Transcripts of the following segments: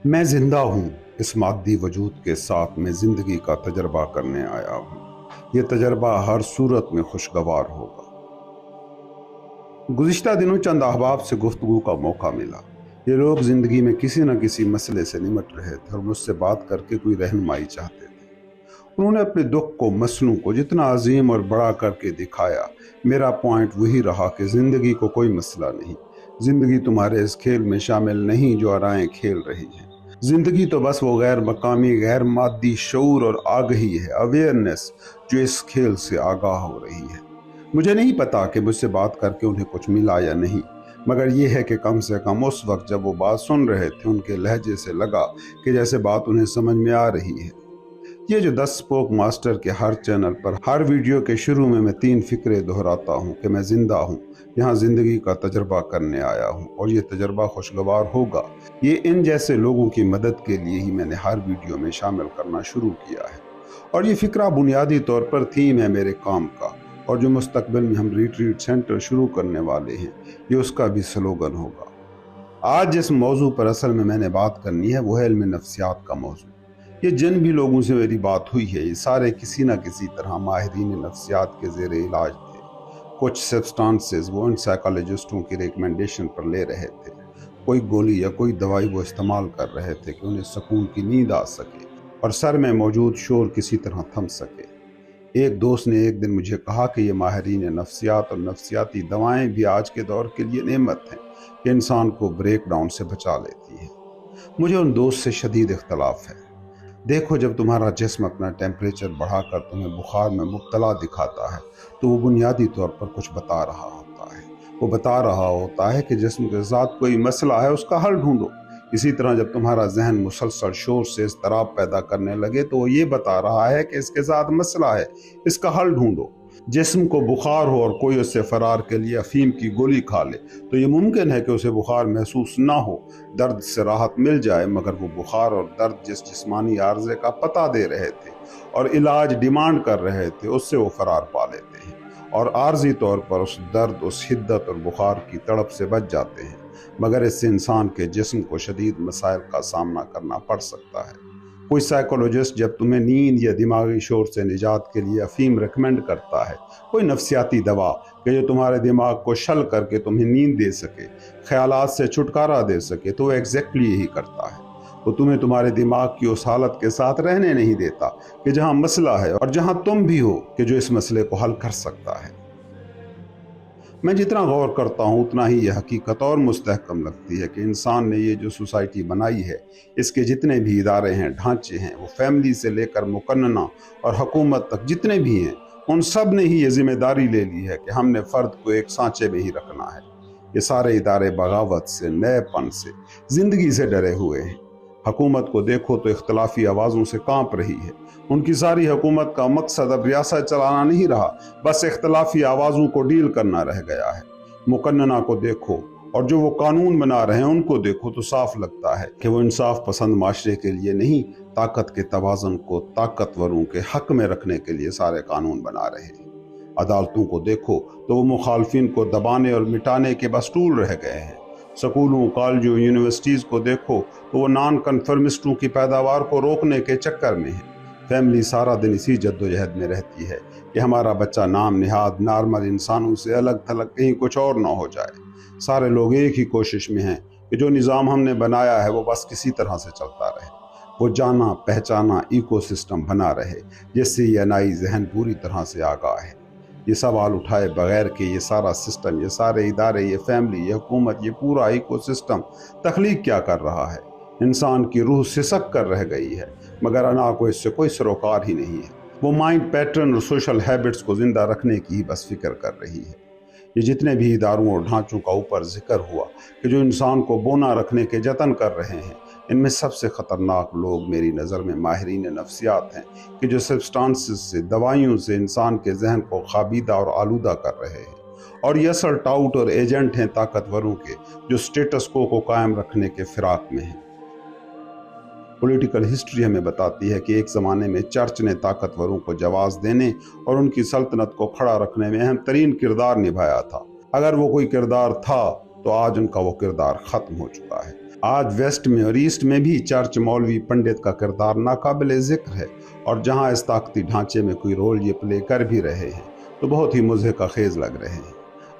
मैं जिंदा हूँ। इस मादी वजूद के साथ मैं जिंदगी का तजर्बा करने आया हूँ। ये तजर्बा हर सूरत में खुशगवार होगा। गुज़िश्ता दिनों चंद अहबाब से गुफ्तगू का मौका मिला। ये लोग जिंदगी में किसी न किसी मसले से निमट रहे थे और मुझसे बात करके कोई रहनुमाई चाहते थे। उन्होंने अपने दुख को, मसलों को जितना अजीम और बड़ा करके दिखाया। मेरा पॉइंट वही रहा कि जिंदगी को कोई मसला नहीं। जिंदगी तुम्हारे इस खेल में शामिल नहीं जो आराएं खेल रही हैं। जिंदगी तो बस वो गैर मकामी, गैर मादी शऊर और आगही है, अवेयरनेस, जो इस खेल से आगाह हो रही है। मुझे नहीं पता कि मुझसे बात करके उन्हें कुछ मिला या नहीं, मगर यह है कि कम से कम उस वक्त जब वो बात सुन रहे थे उनके लहजे से लगा कि जैसे बात उन्हें समझ में आ रही है। ये जो 10 स्पोक मास्टर के हर चैनल पर हर वीडियो के शुरू में मैं 3 फिक्रे दोहराता हूँ कि मैं जिंदा हूँ, यहाँ जिंदगी का तजर्बा करने आया हूँ और ये तजर्बा खुशगवार होगा। ये इन जैसे लोगों की मदद के लिए ही मैंने हर वीडियो में शामिल करना शुरू किया है। और ये फिक्रा बुनियादी तौर पर थीम है मेरे काम का, और जो मुस्तकबिल में हम रिट्रीट सेंटर शुरू करने वाले हैं ये उसका भी स्लोगन होगा। आज जिस मौजू पर असल में मैंने बात करनी है वो है इल्म नफ्सियात का मौजू। ये जिन भी लोगों से मेरी बात हुई है ये सारे किसी न किसी तरह माहिरीन नफ्सियात के ज़ेर इलाज थे। कुछ सब्सटेंसेस वो इन साइकोलॉजिस्टों की रिकमेंडेशन पर ले रहे थे। कोई गोली या कोई दवाई वो इस्तेमाल कर रहे थे कि उन्हें सुकून की नींद आ सके और सर में मौजूद शोर किसी तरह थम सके। एक दोस्त ने एक दिन मुझे कहा कि ये माहिरीन नफ्सियात और नफ्सियाती दवाएं भी आज के दौर के लिए नेमत हैं कि इंसान को ब्रेक डाउन से बचा लेती हैं। मुझे उन दोस्त से शदीद इख्तलाफ है। देखो, जब तुम्हारा जिस्म अपना टेम्परेचर बढ़ाकर तुम्हें बुखार में मुब्तला दिखाता है तो वो बुनियादी तौर पर कुछ बता रहा होता है। वो बता रहा होता है कि जिस्म के साथ कोई मसला है, उसका हल ढूंढो। इसी तरह जब तुम्हारा जहन मुसलसल शोर से इज़्तिराब पैदा करने लगे तो वो ये बता रहा है कि इसके साथ मसला है, इसका हल ढूंढो। जिस्म को बुखार हो और कोई उससे फरार के लिए अफीम की गोली खा ले तो ये मुमकिन है कि उसे बुखार महसूस ना हो, दर्द से राहत मिल जाए, मगर वो बुखार और दर्द जिस जिस्मानी आर्जे का पता दे रहे थे और इलाज डिमांड कर रहे थे उससे वो फरार पा लेते हैं और आर्जी तौर पर उस दर्द, उस हिद्दत और बुखार की तड़प से बच जाते हैं। मगर इससे इंसान के जिस्म को शदीद मसाइल का सामना करना पड़ सकता है। कोई साइकोलॉजिस्ट जब तुम्हें नींद या दिमागी शोर से निजात के लिए अफीम रिकमेंड करता है, कोई नफ्सियाती दवा कि जो तुम्हारे दिमाग को शल करके तुम्हें नींद दे सके, ख्यालात से छुटकारा दे सके, तो वो एग्जैक्टली यही करता है। वो तुम्हें तुम्हारे दिमाग की उस हालत के साथ रहने नहीं देता कि जहाँ मसला है और जहाँ तुम भी हो कि जो इस मसले को हल कर सकता है। मैं जितना गौर करता हूँ उतना ही यह हकीकत और मुस्तहकम लगती है कि इंसान ने ये जो सोसाइटी बनाई है, इसके जितने भी इदारे हैं, ढांचे हैं, वो फैमिली से लेकर मुकन्नना और हुकूमत तक जितने भी हैं, उन सब ने ही ये जिम्मेदारी ले ली है कि हमने फ़र्द को एक सांचे में ही रखना है। ये सारे इदारे बगावत से, नएपन से, ज़िंदगी से डरे हुए हैं। हुकूमत को देखो तो इख्तलाफी आवाज़ों से कांप रही है। उनकी सारी हुकूमत का मकसद अब रियासत चलाना नहीं रहा, बस इख्तलाफी आवाज़ों को डील करना रह गया है। मुकन्नना को देखो और जो वो कानून बना रहे हैं उनको देखो तो साफ लगता है कि वो इंसाफ पसंद माशरे के लिए नहीं, ताकत के तवाज़ुन को ताकतवरों के हक में रखने के लिए सारे कानून बना रहे हैं। अदालतों को देखो तो वो मुखालफिन को दबाने और मिटाने के बस टूल रह गए हैं। स्कूलों, कॉलेजों, यूनिवर्सिटीज़ को देखो तो वो नॉन कन्फर्मिस्टों की पैदावार को रोकने के चक्कर में है। फैमिली सारा दिन इसी जद्दोजहद में रहती है कि हमारा बच्चा नाम निहाद नॉर्मल इंसानों से अलग थलग कहीं कुछ और ना हो जाए। सारे लोग एक ही कोशिश में हैं कि जो निज़ाम हमने बनाया है वो बस किसी तरह से चलता रहे, वो जाना पहचाना इकोसिस्टम बना रहे जिससे ये अनाई जहन पूरी तरह से आगाह है। ये सवाल उठाए बगैर कि ये सारा सिस्टम, ये सारे इदारे, ये फैमिली, ये हुकूमत, ये पूरा इकोसिस्टम तख्लीक क्या कर रहा है। इंसान की रूह सिसक कर रह गई है, मगर अना को इससे कोई सरोकार ही नहीं है। वो माइंड पैटर्न और सोशल हैबिट्स को ज़िंदा रखने की ही बस फिक्र कर रही है। ये जितने भी इदारों और ढांचों का ऊपर जिक्र हुआ कि जो इंसान को बोना रखने के जतन कर रहे हैं, इनमें सबसे ख़तरनाक लोग मेरी नज़र में माहिरीन नफ्सियात हैं कि जो सब्सटेंसेस से, दवाइयों से इंसान के जहन को खाबीदा और आलूदा कर रहे हैं। और ये असल टाउट और एजेंट हैं ताकतवरों के जो स्टेटस को कायम रखने के फिराक में हैं। पॉलिटिकल हिस्ट्री हमें बताती है कि एक ज़माने में चर्च ने ताकतवरों को जवाज़ देने और उनकी सल्तनत को खड़ा रखने में अहम तरीन किरदार निभाया था। अगर वो कोई किरदार था तो आज उनका वो किरदार ख़त्म हो चुका है। आज वेस्ट में और ईस्ट में भी चर्च, मौलवी, पंडित का किरदार नाकाबिल जिक्र है, और जहाँ इस ताकती ढांचे में कोई रोल ये प्ले कर भी रहे हैं तो बहुत ही मुज़हिक खेज़ लग रहे हैं।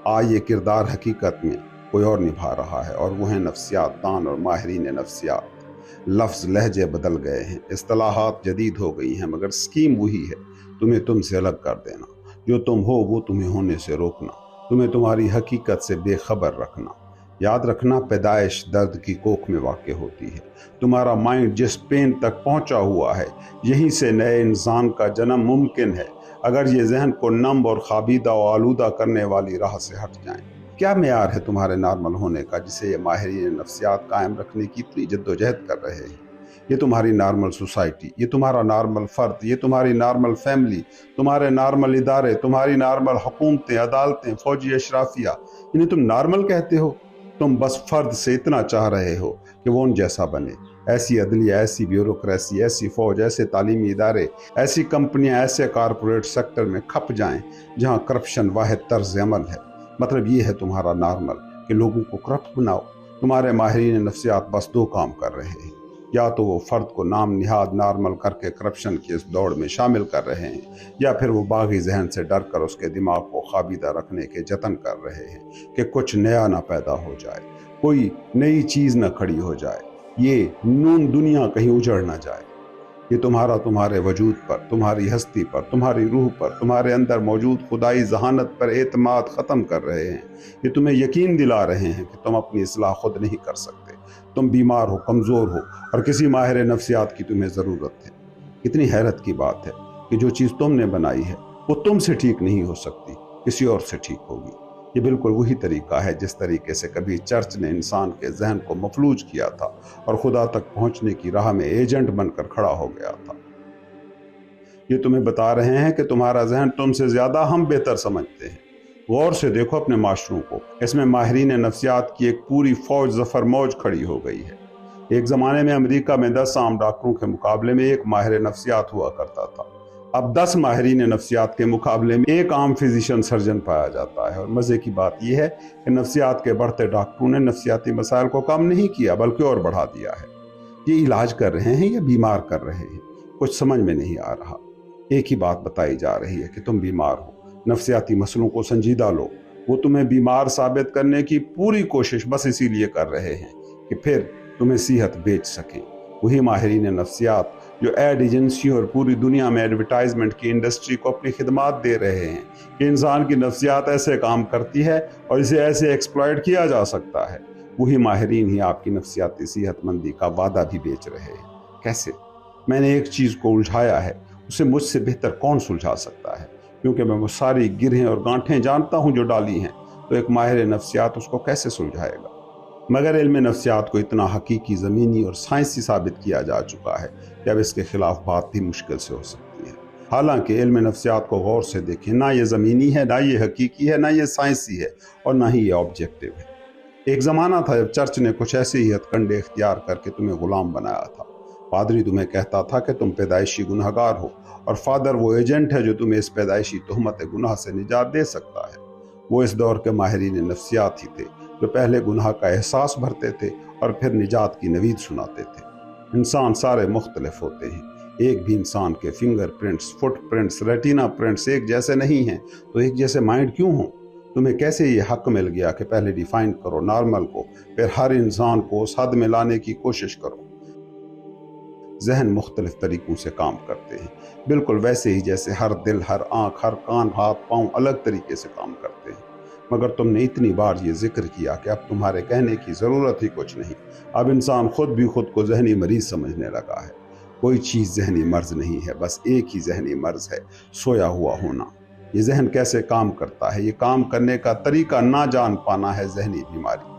आज ये किरदार हकीकत में कोई और निभा रहा है, और वो हैं नफ्सियात दान और माहिरीन नफ्सियात। लफ्ज़ लहजे बदल गए हैं, इस्तिलाहात जदीद हो गई हैं, मगर स्कीम वही है, तुम्हें तुमसे अलग कर देना, जो तुम हो वो तुम्हें होने से रोकना, तुम्हें तुम्हारी हकीकत से बेखबर रखना। याद रखना, पैदाइश दर्द की कोख में वाक़ होती है। तुम्हारा माइंड जिस पेन तक पहुंचा हुआ है, यहीं से नए इंसान का जन्म मुमकिन है, अगर ये जहन को नम और खाबीदा और आलूदा करने वाली राह से हट जाएं। क्या मेयार है तुम्हारे नॉर्मल होने का, जिसे ये माहिरीन नफ्सियात कायम रखने की इतनी जद्दोजहद कर रहे हैं? ये तुम्हारी नॉर्मल सोसाइटी, ये तुम्हारा नॉर्मल फ़र्द, ये तुम्हारी नॉर्मल फैमिली, तुम्हारे नॉर्मल इदारे, तुम्हारी नॉर्मल हुकूमतें, अदालतें, फौजी, अशराफिया, इन्हें तुम नॉर्मल कहते हो? तुम बस फ़र्द से इतना चाह रहे हो कि वो उन जैसा बने। ऐसी अदलिया, ऐसी ब्यूरोक्रेसी, ऐसी फ़ौज, ऐसे तालीमी इदारे, ऐसी कंपनियां, ऐसे कारपोरेट सेक्टर में खप जाएं जहां करप्शन वाहिद तर्ज अमल है। मतलब ये है तुम्हारा नॉर्मल कि लोगों को करप्ट बनाओ। तुम्हारे माहिरीन नफ्सियात बस दो काम कर रहे हैं, या तो वो फ़र्द को नाम निहाद नॉर्मल करके करप्शन की इस दौड़ में शामिल कर रहे हैं, या फिर वो बागी जहन से डर कर उसके दिमाग को खाबीदा रखने के जतन कर रहे हैं कि कुछ नया ना पैदा हो जाए, कोई नई चीज़ ना खड़ी हो जाए, ये नून दुनिया कहीं उजड़ ना जाए। ये तुम्हारे वजूद पर, तुम्हारी हस्ती पर, तुम्हारी रूह पर, तुम्हारे अंदर मौजूद खुदाई जहानत पर एतमाद ख़त्म कर रहे हैं। ये तुम्हें यकीन दिला रहे हैं कि तुम अपनी इस्लाह खुद नहीं कर सकते, तुम बीमार हो, कमज़ोर हो, और किसी माहिर नफ्सियात की तुम्हें ज़रूरत है। कितनी हैरत की बात है कि जो चीज़ तुमने बनाई है वो तुमसे ठीक नहीं हो सकती, किसी और से ठीक होगी। ये बिल्कुल वही तरीका है जिस तरीके से कभी चर्च ने इंसान के जहन को मफलूज किया था और खुदा तक पहुंचने की राह में एजेंट बनकर खड़ा हो गया था। ये तुम्हें बता रहे हैं कि तुम्हारा जहन तुमसे ज़्यादा हम बेहतर समझते हैं। गौर से देखो अपने माशरों को, इसमें माहिरीन नफ्सियात की एक पूरी फौज ज़फ़र मौज खड़ी हो गई है। एक ज़माने में अमेरिका में 10 आम डॉक्टरों के मुकाबले में एक माहिर नफ्सियात हुआ करता था। अब 10 माहिरीन नफ्सियात के मुकाबले में एक आम फिजिशियन सर्जन पाया जाता है। और मज़े की बात यह है कि नफ्सियात के बढ़ते डॉक्टरों ने नफ्सियाती मसाइल को कम नहीं किया बल्कि और बढ़ा दिया है। ये इलाज कर रहे हैं या बीमार कर रहे हैं, कुछ समझ में नहीं आ रहा। एक ही बात बताई जा रही है कि तुम बीमार हो, नफ्सियाती मसलों को संजीदा लो। वो तुम्हें बीमार साबित करने की पूरी कोशिश बस इसीलिए कर रहे हैं कि फिर तुम्हें सेहत बेच सकें। वही माहिरीन नफ्सियात जो एड एजेंसी और पूरी दुनिया में एडवर्टाइजमेंट की इंडस्ट्री को अपनी खिदमात दे रहे हैं कि इंसान की नफ्सियात ऐसे काम करती है और इसे ऐसे एक्सप्लॉइट किया जा सकता है, वही माहिरीन ही आपकी नफ्सियाती सेहतमंदी का वादा भी बेच रहे हैं। कैसे? मैंने एक चीज़ को उलझाया है, उसे मुझसे बेहतर कौन सुलझा सकता है? क्योंकि मैं वो सारी गिरहें और गांठें जानता हूँ जो डाली हैं, तो एक माहिर नफ्सियात उसको कैसे सुलझाएगा? मगर इल्म नफ्सियात को इतना हकीकी, ज़मीनी और साइंसी साबित किया जा चुका है कि अब इसके खिलाफ बात भी मुश्किल से हो सकती है। हालांकि इल्म नफ्सियात को गौर से देखें, ना ये ज़मीनी है, ना ये हकीकी है, ना ये साइंसी है, और ना ही ये ऑब्जेक्टिव है। एक ज़माना था जब चर्च ने कुछ ऐसे ही हथकंडे इख्तियार करके तुम्हें ग़ुलाम बनाया था। पादरी तुम्हें कहता था कि तुम पैदाइशी गुनहगार हो, और फादर वो एजेंट है जो तुम्हें इस पैदाइशी तहमत गुनाह से निजात दे सकता है। वो इस दौर के माहिरीन नफ्सियात ही थे जो पहले गुनाह का एहसास भरते थे और फिर निजात की नवीद सुनाते थे। इंसान सारे मुख्तलिफ होते हैं, एक भी इंसान के finger prints, foot prints, retina prints एक जैसे नहीं हैं, तो एक जैसे माइंड क्यों हो? तुम्हें कैसे ये हक मिल गया कि पहले डिफाइन करो नॉर्मल को, फिर हर इंसान को उस हद में लाने की कोशिश करो? जहन मुख्तलिफ तरीक़ों से काम करते हैं, बिल्कुल वैसे ही जैसे हर दिल, हर आँख, हर कान, हाथ, पाँव अलग तरीके से काम करते हैं। मगर तुमने इतनी बार ये जिक्र किया कि अब तुम्हारे कहने की ज़रूरत ही कुछ नहीं। अब इंसान खुद भी खुद को जहनी मरीज़ समझने लगा है। कोई चीज़ जहनी मर्ज नहीं है, बस एक ही जहनी मर्ज है, सोया हुआ होना। ये जहन कैसे काम करता है, ये काम करने का तरीका ना जान पाना है जहनी बीमारी।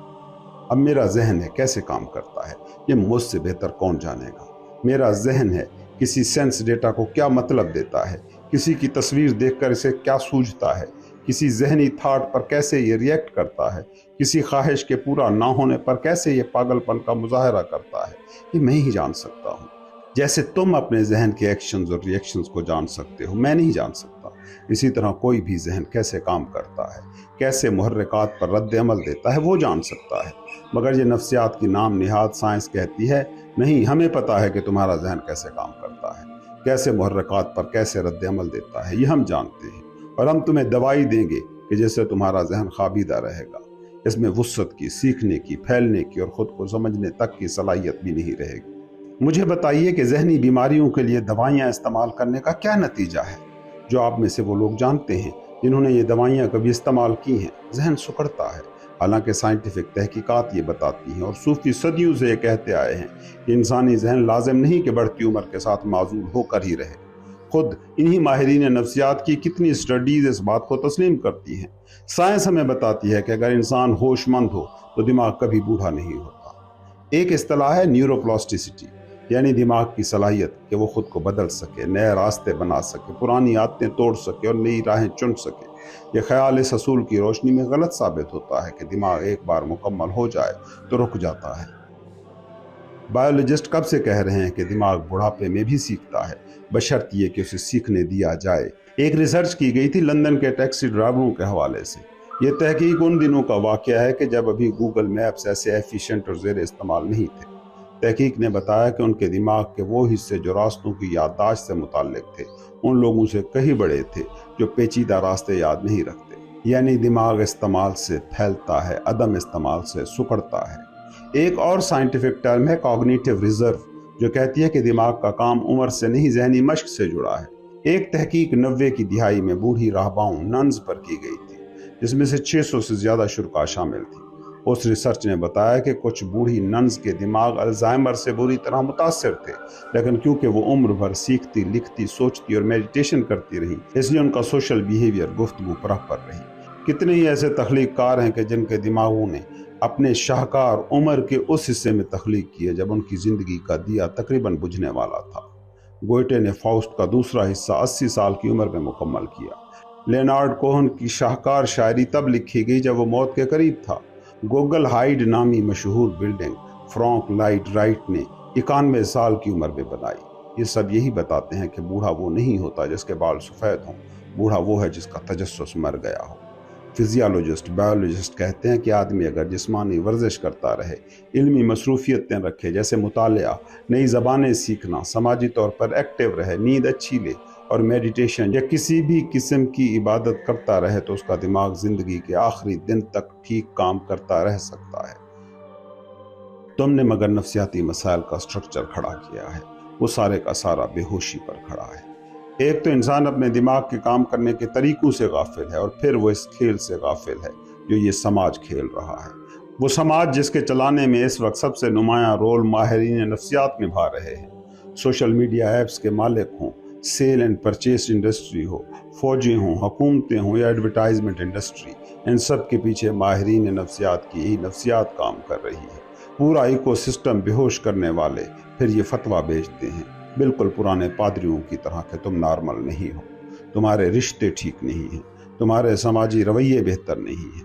अब मेरा जहन है कैसे काम करता है, ये मुझसे बेहतर कौन जानेगा? मेरा जहन है किसी सेंस डेटा को क्या मतलब देता है, किसी की तस्वीर देखकर इसे क्या सूझता है, किसी जहनी थाट पर कैसे ये रिएक्ट करता है, किसी ख्वाहिश के पूरा ना होने पर कैसे ये पागलपन का मुजाहरा करता है, ये मैं ही जान सकता हूँ। जैसे तुम अपने जहन के एक्शंस और रिएक्शंस को जान सकते हो, मैं नहीं जान सकता। इसी तरह कोई भी जहन कैसे काम करता है, कैसे मुहर्रिकात पर रद्द अमल देता है, वो जान सकता है। मगर ये नफ्सियात की नाम निहाद साइंस कहती है नहीं, हमें पता है कि तुम्हारा जहन कैसे काम करता है, कैसे मुहर्रिकात पर कैसे रद्द अमल देता है, ये हम जानते हैं। और हम तुम्हें दवाई देंगे कि जिससे तुम्हारा जहन खाबीदा रहेगा। इसमें वुसअत की, सीखने की, फैलने की और ख़ुद को समझने तक की सलाहियत भी नहीं रहेगी। मुझे बताइए कि जहनी बीमारियों के लिए दवाइयाँ इस्तेमाल करने का क्या नतीजा है? जो आप में से वो लोग जानते हैं जिन्होंने ये दवाइयाँ कभी इस्तेमाल की हैं, जहन सिकुड़ता है। हालांकि साइंटिफिक तहकीकात ये बताती हैं और सूफी सदियों से ये कहते आए हैं कि इंसानी जहन लाजिम नहीं कि बढ़ती उम्र के साथ माजूल होकर ही रहे। खुद इन्हीं माहिरीन नफ्सियात की कितनी स्टडीज इस बात को तस्लीम करती हैं। साइंस हमें बताती है कि अगर इंसान होशमंद हो तो दिमाग कभी बूढ़ा नहीं होता। एक इस्तिलाह है न्यूरोप्लास्टिसिटी, यानी दिमाग की सलाहियत कि वो खुद को बदल सके, नए रास्ते बना सके, पुरानी आदतें तोड़ सके और नई राहें चुन सके। ये ख्याल इस असूल की रोशनी में गलत साबित होता है कि दिमाग एक बार मुकम्मल हो जाए तो रुक जाता है। बायोलॉजिस्ट कब से कह रहे हैं कि दिमाग बुढ़ापे में भी सीखता है, बशर्ते ये कि उसे सीखने दिया जाए। एक रिसर्च की गई थी लंदन के टैक्सी ड्राइवरों के हवाले से। ये तहकीक उन दिनों का वाक़या है कि जब अभी गूगल मैप्स ऐसे एफिशिएंट और ज़ेर इस्तेमाल नहीं थे। तहकीक ने बताया कि उनके दिमाग के वो हिस्से जो रास्तों की याददाश्त से मुताल्लिक थे, उन लोगों से कहीं बड़े थे जो पेचीदा रास्ते याद नहीं रखते। यानी दिमाग इस्तेमाल से फैलता है, अदम इस्तेमाल से सिकुड़ता है। एक और साइंटिफिक टर्म है कॉग्निटिव रिजर्व, जो कहती है कि दिमाग का काम उम्र से नहीं ज़हनी मश्क से जुड़ा है। एक तहकीक 90 की दिहाई में बूढ़ी राहबाओं नन्स पर की गई थी, जिसमें से 600 से ज़्यादा शुरका शामिल थी। उस रिसर्च ने बताया कि कुछ बूढ़ी नन्स के दिमाग अल्जाइमर से बुरी तरह मुतासर थे, लेकिन क्योंकि वो उम्र भर सीखती, लिखती, सोचती और मेडिटेशन करती रही, इसलिए उनका सोशल बिहेवियर गुफ्तगू पर रही। कितने ही ऐसे तख्लीककार हैं कि जिनके दिमागों ने अपने शाहकार उम्र के उस हिस्से में तख्लीक किए जब उनकी ज़िंदगी का दिया तकरीबन बुझने वाला था। गोयटे ने फाउस्ट का दूसरा हिस्सा 80 साल की उम्र में मुकम्मल किया। लेनार्ड कोहन की शाहकार शायरी तब लिखी गई जब वो मौत के करीब था। गोगल हाइड नामी मशहूर बिल्डिंग फ्रॉन्क लाइट राइट ने 91 साल की उम्र में बनाई। ये सब यही बताते हैं कि बूढ़ा वो नहीं होता जिसके बाल सफ़ेद हों, बूढ़ा वो है जिसका तजस्सुस मर गया हो। फिजियोलॉजिस्ट, बायोलॉजिस्ट कहते हैं कि आदमी अगर जिस्मानी वर्जिश करता रहे, इल्मी मसरूफियतें रखे जैसे मुतालिया, नई ज़बानें सीखना, समाजी तौर पर एक्टिव रहे, नींद अच्छी ले और मेडिटेशन या किसी भी किस्म की इबादत करता रहे, तो उसका दिमाग ज़िंदगी के आखिरी दिन तक ठीक काम करता रह सकता है। तुमने मगर नफ्सियाती मसाइल का स्ट्रक्चर खड़ा किया है, वो सारे का सारा बेहोशी पर खड़ा है। एक तो इंसान अपने दिमाग के काम करने के तरीक़ों से गाफिल है, और फिर वो इस खेल से गाफिल है जो ये समाज खेल रहा है। वो समाज जिसके चलाने में इस वक्त सबसे नुमायाँ रोल माहिरीन नफ्सियात निभा रहे हैं। सोशल मीडिया ऐप्स के मालिक हों, सेल एंड परचेस इंडस्ट्री हो, फौजें हों, हुकूमतें हों या एडवर्टाइजमेंट इंडस्ट्री, इन सब के पीछे माहिरीन नफ्सियात की यही नफ्सियात काम कर रही है। पूरा इकोसिस्टम बेहोश करने वाले फिर ये फतवा भेजते हैं, बिल्कुल पुराने पादरियों की तरह कि तुम नॉर्मल नहीं हो, तुम्हारे रिश्ते ठीक नहीं हैं, तुम्हारे समाजी रवैये बेहतर नहीं हैं।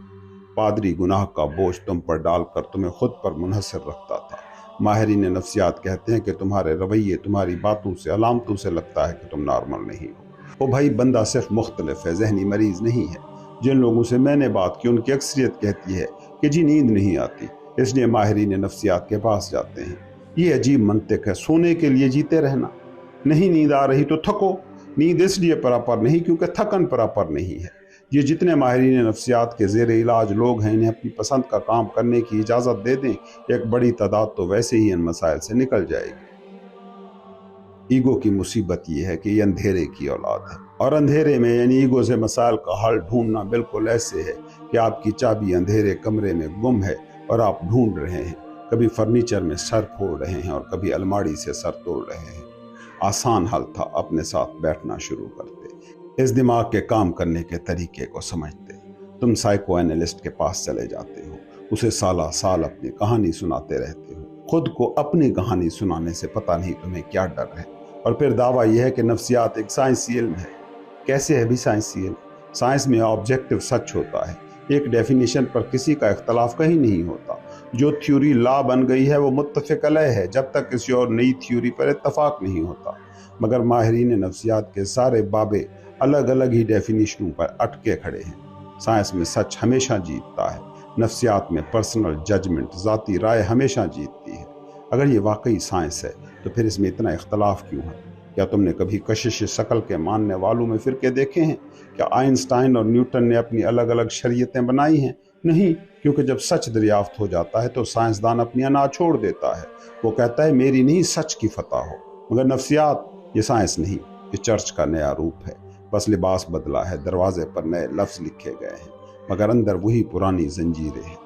पादरी गुनाह का बोझ तुम पर डालकर तुम्हें खुद पर मुनहसर रखता था। माहिरीन नफ्सियात कहते हैं कि तुम्हारे रवैये, तुम्हारी बातों से, अलामतों से लगता है कि तुम नॉर्मल नहीं हो। ओ भाई, बंदा सिर्फ मुख्तलिफ है, जहनी मरीज नहीं है। जिन लोगों से मैंने बात की उनकी अक्सरियत कहती है कि जी नींद नहीं आती, इसलिए माहिरीन नफ्सियात के पास जाते हैं। ये अजीब मंतिक है, सोने के लिए जीते रहना। नहीं नींद आ रही तो थको, नींद इसलिए प्रॉपर नहीं क्योंकि थकन प्रॉपर नहीं है। ये जितने माहिरीन नफ्सियात के ज़ेर इलाज लोग हैं, इन्हें अपनी पसंद का काम करने की इजाज़त दे दें, एक बड़ी तादाद तो वैसे ही इन मसाइल से निकल जाएगी। ईगो की मुसीबत ये है कि ये अंधेरे की औलाद है, और अंधेरे में यानी ईगो से मसाइल का हल ढूंढना बिल्कुल ऐसे है कि आपकी चाबी अंधेरे कमरे में गुम है और आप ढूंढ रहे हैं। कभी फर्नीचर में सर फोड़ रहे हैं और कभी अलमारी से सर तोड़ रहे हैं। आसान हल था, अपने साथ बैठना शुरू करते, इस दिमाग के काम करने के तरीके को समझते। तुम साइको एनालिस्ट के पास चले जाते हो, उसे साला साल अपनी कहानी सुनाते रहते हो। खुद को अपनी कहानी सुनाने से पता नहीं तुम्हें क्या डर है। और फिर दावा यह है कि नफ्सियात एक साइंसी इल्म है। कैसे है भी साइंसी इल्म? साइंस में ऑब्जेक्टिव सच होता है, एक डेफिनेशन पर किसी का इख्तलाफ कहीं नहीं होता। जो थ्योरी ला बन गई है वो मुत्तफ़िक़ अलैह है जब तक किसी और नई थ्योरी पर इत्तफाक नहीं होता। मगर माहिरीन नफ्सियात के सारे बाबे अलग अलग ही डेफिनेशनों पर अटके खड़े हैं। साइंस में सच हमेशा जीतता है, नफ्सियात में पर्सनल जजमेंट, ज़ाती राय हमेशा जीतती है। अगर ये वाकई साइंस है तो फिर इसमें इतना इख्तलाफ क्यों है? क्या तुमने कभी कशिश शकल के मानने वालों में फ़िरके देखे हैं? क्या आइंस्टाइन और न्यूटन ने अपनी अलग अलग शरीयतें बनाई हैं? नहीं, क्योंकि जब सच दरियाफ्त हो जाता है तो साइंसदान अपनी अना छोड़ देता है। वो कहता है मेरी नहीं, सच की फतह हो। मगर नफ्सियात ये साइंस नहीं, ये चर्च का नया रूप है। बस लिबास बदला है, दरवाजे पर नए लफ्ज़ लिखे गए हैं, मगर अंदर वही पुरानी जंजीरें हैं।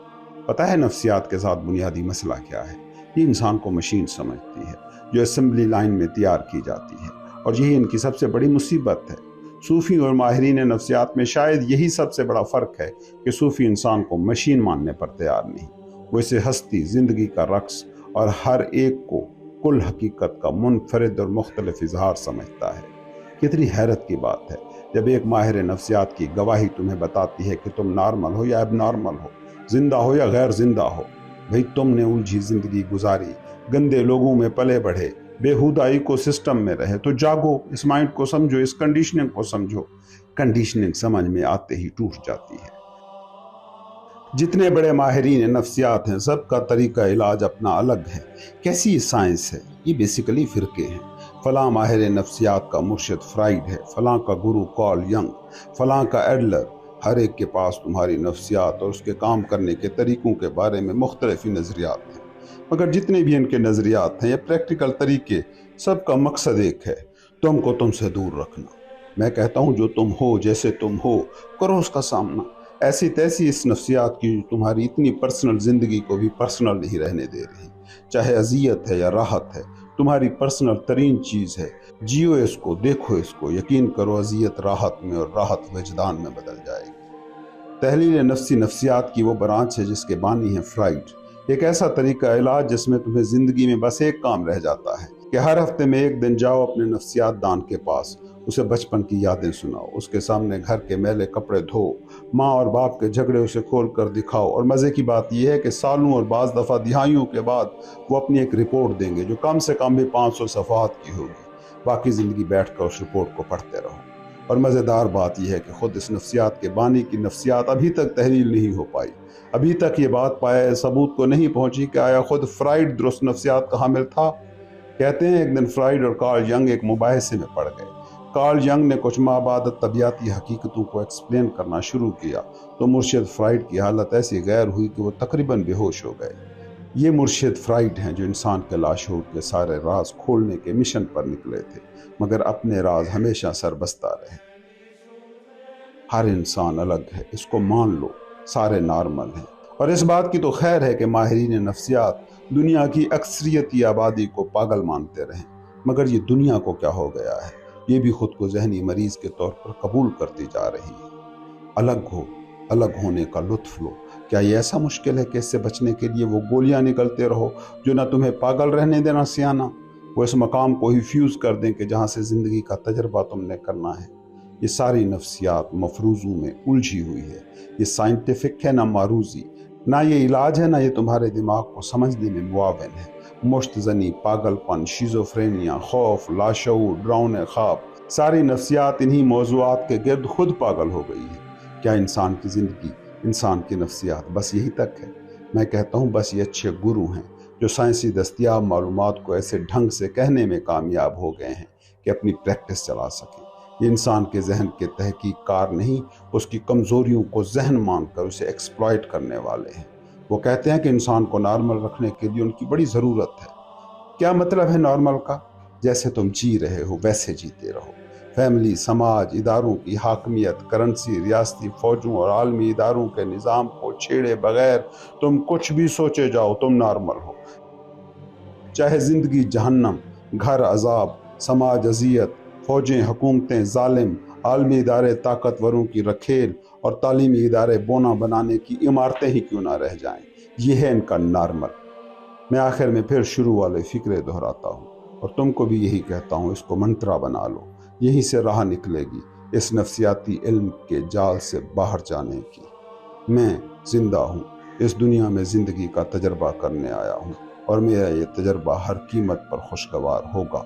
पता है नफ्सियात के साथ बुनियादी मसला क्या है? ये इंसान को मशीन समझती है जो असेंबली लाइन में तैयार की जाती है, और यही इनकी सबसे बड़ी मुसीबत है। सूफ़ी और माहिरीन नफ्सियात में शायद यही सबसे बड़ा फ़र्क है कि सूफ़ी इंसान को मशीन मानने पर तैयार नहीं। वो इसे हस्ती, ज़िंदगी का रक्स और हर एक को कुल हकीकत का मुनफरिद और मुख्तलिफ इजहार समझता है। कितनी हैरत की बात है जब एक माहिर नफ्सियात की गवाही तुम्हें बताती है कि तुम नॉर्मल हो या एबनॉर्मल हो, जिंदा हो या गैर जिंदा हो। भाई तुमने उलझी जिंदगी गुजारी, गंदे लोगों में पले बढ़े, बेहुदा इकोसिस्टम में रहे, तो जागो, इस माइंड को समझो, इस कंडीशनिंग को समझो। कंडीशनिंग समझ में आते ही टूट जाती है। जितने बड़े माहिरीन नफ्सियात हैं, सबका तरीका इलाज अपना अलग है। कैसी साइंस है? ये बेसिकली फ़िरके हैं। फलां माहिर नफ्सियात का मुर्शिद फ्राइड है, फलां का गुरु कार्ल यंग, फलां का एडलर। हर एक के पास तुम्हारी नफ्सियात और उसके काम करने के तरीक़ों के बारे में मुख्तलिफ नज़रियात हैं, मगर जितने भी इनके नज़रियात हैं, ये प्रैक्टिकल तरीके, सबका मकसद एक है, तुमको तुमसे दूर रखना। मैं कहता हूँ जो तुम हो, जैसे तुम हो, करो उसका सामना। ऐसी तैसी इस नफ्सियात की तुम्हारी इतनी पर्सनल ज़िंदगी को भी पर्सनल नहीं रहने दे रही। चाहे अजियत है या राहत है, तुम्हारी पर्सनल तरीन चीज़ है। जियो इसको, देखो इसको, यकीन करो अजियत राहत में और राहत वजदान में बदल जाएगी। तहलील नफ्सी नफ्सियात की वो ब्रांच है जिसके बानी है फ्राइड। एक ऐसा तरीका इलाज जिसमें तुम्हें ज़िंदगी में बस एक काम रह जाता है कि हर हफ्ते में एक दिन जाओ अपने नफ्सियात दान के पास, उसे बचपन की यादें सुनाओ, उसके सामने घर के मैले कपड़े धो, माँ और बाप के झगड़े उसे खोल कर दिखाओ। और मज़े की बात यह है कि सालों और बाज़ दफ़ा दिहाइयों के बाद वो अपनी एक रिपोर्ट देंगे जो कम से कम भी 500 सफ़हात की होगी। बाकी ज़िंदगी बैठ कर उस रिपोर्ट को पढ़ते रहो। और मज़ेदार बात यह है कि ख़ुद इस नफ्सियात के बानी की नफ्सियात अभी तक तहलील नहीं हो पाई। अभी तक ये बात पाए सबूत को नहीं पहुँची कि आया ख़ुद फ्राइड दुरुस्त नफ्सियात का हामिल था। कहते हैं एक दिन फ्राइड और कार्ल यंग एक मुबाहिसे में पड़ गए। कार्ल यंग ने कुछ माह बाद तबियाती हकीकतों को एक्सप्लेन करना शुरू किया तो मुर्शिद फ्राइड की हालत ऐसी गैर हुई कि वो तकरीबन बेहोश हो गए। ये मुर्शिद फ्राइड हैं जो इंसान के लाशूर के सारे राज खोलने के मिशन पर निकले थे, मगर अपने राज हमेशा सरबस्ता रहे। हर इंसान अलग है, इसको मान लो, सारे नॉर्मल हैं। और इस बात की तो खैर है कि माहिरीन नफ्सियात दुनिया की अक्सरियती आबादी को पागल मानते रहें, मगर ये दुनिया को क्या हो गया है, ये भी खुद को जहनी मरीज के तौर पर कबूल करती जा रही है। अलग हो, अलग होने का लुत्फ लो। क्या ये ऐसा मुश्किल है कि इससे बचने के लिए वो गोलियां निकलते रहो जो ना तुम्हें पागल रहने देना सियाना, वो इस मकाम को ही फ्यूज़ कर दें कि जहाँ से ज़िंदगी का तजर्बा तुमने करना है। ये सारी नफ्सियात मफरूज़ों में उलझी हुई है। ये साइंटिफिक है ना मारूजी, ना ये इलाज है, ना ये तुम्हारे दिमाग को समझने में मुआवन है। मुश्तजनी, पागलपन, शिज़ोफ्रेनिया, खौफ, लाशऊर, डरावने ख्वाब, सारी नफ्सियात इन्हीं मौज़ूआत के गिर्द खुद पागल हो गई है। क्या इंसान की ज़िंदगी, इंसान की नफ्सियात बस यही तक है? मैं कहता हूँ बस ये अच्छे गुरु हैं जो साइंसी दस्तियाब मालूमात को ऐसे ढंग से कहने में कामयाब हो गए हैं कि अपनी प्रैक्टिस चला सकें। ये इंसान के जहन के तहकीक कार नहीं, उसकी कमज़ोरियों को जहन मानकर उसे एक्सप्लॉइट करने वाले हैं। वो कहते हैं कि इंसान को नॉर्मल रखने के लिए उनकी बड़ी ज़रूरत है। क्या मतलब है नॉर्मल का? जैसे तुम जी रहे हो वैसे जीते रहो। फैमिली, समाज, इदारों की हाकमियत, करेंसी, रियासती फ़ौजों और आलमी इदारों के निज़ाम को छेड़े बगैर तुम कुछ भी सोचे जाओ, तुम नॉर्मल हो। चाहे ज़िंदगी जहन्नम, घर अजाब, समाज अजियत, फ़ौजें हुकूमतें ज़ालिम, आलमी इदारे ताकतवरों की रखेल और तालीमी इदारे बोना बनाने की इमारतें ही क्यों ना रह जाएं। ये है इनका नॉर्मल। मैं आखिर में फिर शुरू वाले फ़िक्रे दोहराता हूँ और तुमको भी यही कहता हूँ, इसको मंत्रा बना लो। यहीं से राह निकलेगी इस नफ्सियाती इल्म के जाल से बाहर जाने की। मैं ज़िंदा हूँ, इस दुनिया में ज़िंदगी का तजर्बा करने आया हूँ और मेरा ये तजर्बा हर कीमत पर खुशगवार होगा।